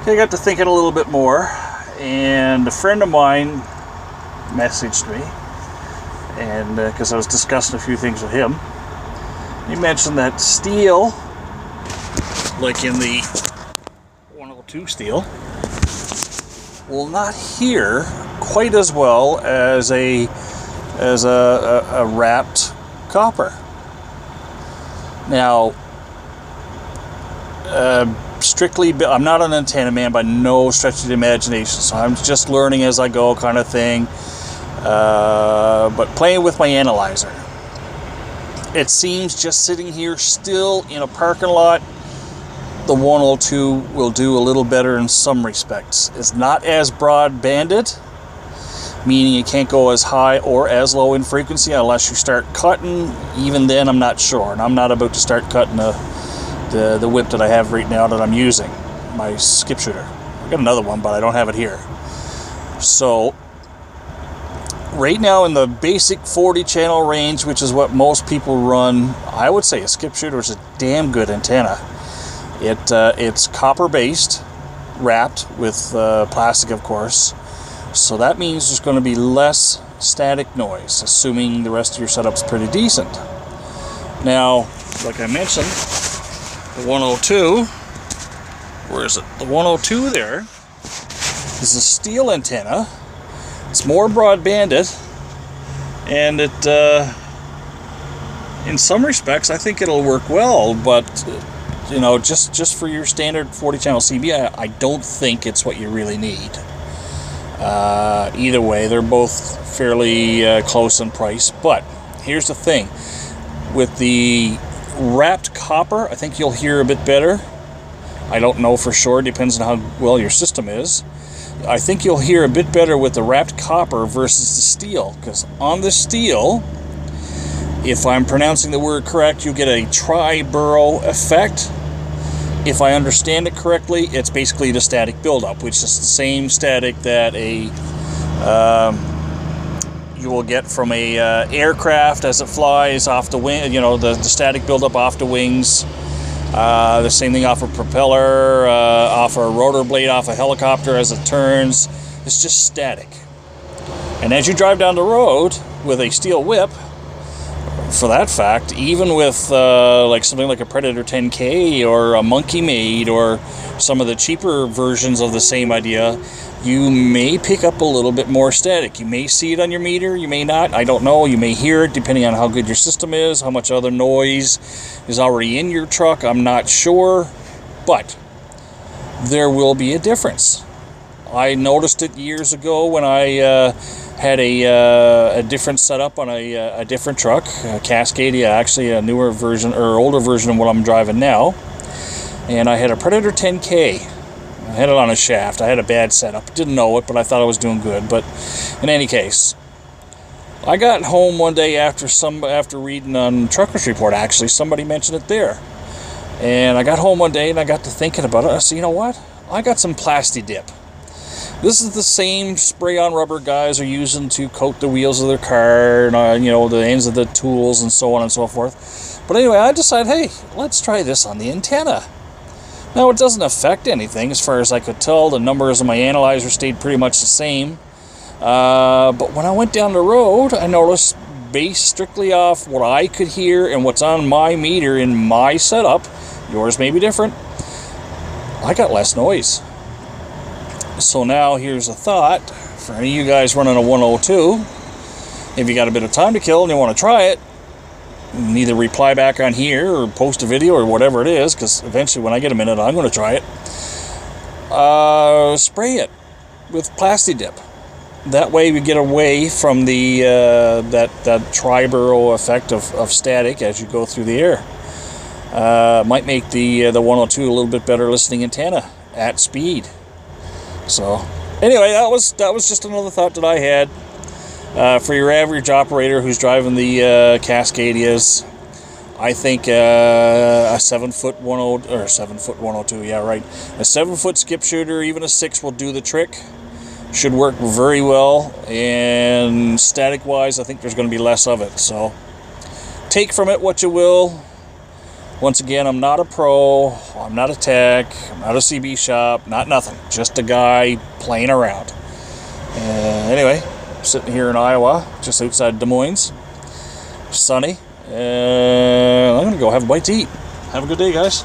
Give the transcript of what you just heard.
I got to thinking a little bit more, and a friend of mine messaged me, and because I was discussing a few things with him. He mentioned that steel, like in the 102 steel, will not hear quite as well as a wrapped copper. Now, strictly, I'm not an antenna man by no stretch of the imagination, so I'm just learning as I go kind of thing, but playing with my analyzer. It seems just sitting here still in a parking lot, the 102 will do a little better in some respects. It's not as broad banded, meaning it can't go as high or as low in frequency unless you start cutting. Even then, I'm not sure, and I'm not about to start cutting the whip that I have right now that I'm using, my skip shooter. I got another one, but I don't have it here. So right now in the basic 40 channel range, which is what most people run, I would say a skip shooter is a damn good antenna. It's copper based, wrapped with plastic, of course, so that means there's going to be less static noise, assuming the rest of your setup's pretty decent. Now, like I mentioned, the 102, where is it? The 102 there is a steel antenna. It's more broad banded, and it, in some respects, I think it'll work well, but you know, just for your standard 40 channel CB, I don't think it's what you really need. Either way, they're both fairly close in price, but here's the thing. With the wrapped copper, I think you'll hear a bit better. I don't know for sure, it depends on how well your system is. I think you'll hear a bit better with the wrapped copper versus the steel, because on the steel, if I'm pronouncing the word correct, you get a tri-burrow effect. If I understand it correctly, it's basically the static buildup, which is the same static that you will get from a aircraft as it flies off the wing. You know, the static buildup off the wings. The same thing off a propeller, off a rotor blade, off a helicopter as it turns. It's just static. And as you drive down the road with a steel whip, for that fact, even with like something like a Predator 10K or a Monkey Made or some of the cheaper versions of the same idea, you may pick up a little bit more static. You may see it on your meter, you may not, I don't know. You may hear it depending on how good your system is, how much other noise is already in your truck, I'm not sure, but there will be a difference. I noticed it years ago when I had a different setup on a different truck, a Cascadia, actually a newer version or older version of what I'm driving now, and I had a Predator 10K. I had it on a shaft. I had a bad setup. Didn't know it, but I thought I was doing good. But in any case, I got home one day after reading on Truckers Report, actually, somebody mentioned it there. And I got home one day and I got to thinking about it. I said, you know what? I got some Plasti-Dip. This is the same spray-on rubber guys are using to coat the wheels of their car, and you know, the ends of the tools and so on and so forth. But anyway, I decided, hey, let's try this on the antenna. Now, it doesn't affect anything as far as I could tell. The numbers of my analyzer stayed pretty much the same. But when I went down the road, I noticed, based strictly off what I could hear and what's on my meter in my setup, yours may be different, I got less noise. So now here's a thought for any of you guys running a 102. If you got a bit of time to kill and you want to try it, either reply back on here or post a video or whatever it is, because eventually when I get a minute I'm going to try it. Spray it with Plasti-Dip. That way we get away from the that tri-burrow effect of static as you go through the air. Might make the 102 a little bit better listening antenna at speed. So anyway, that was just another thought that I had. For your average operator who's driving the Cascadias, I think a 7-foot 102, or 7-foot 102, yeah, right. A 7-foot skip shooter, even a 6 will do the trick. Should work very well, and static-wise, I think there's going to be less of it. So take from it what you will. Once again, I'm not a pro, I'm not a tech, I'm not a CB shop, not nothing. Just a guy playing around. Anyway, sitting here in Iowa, just outside Des Moines. Sunny. I'm going to go have a bite to eat. Have a good day, guys.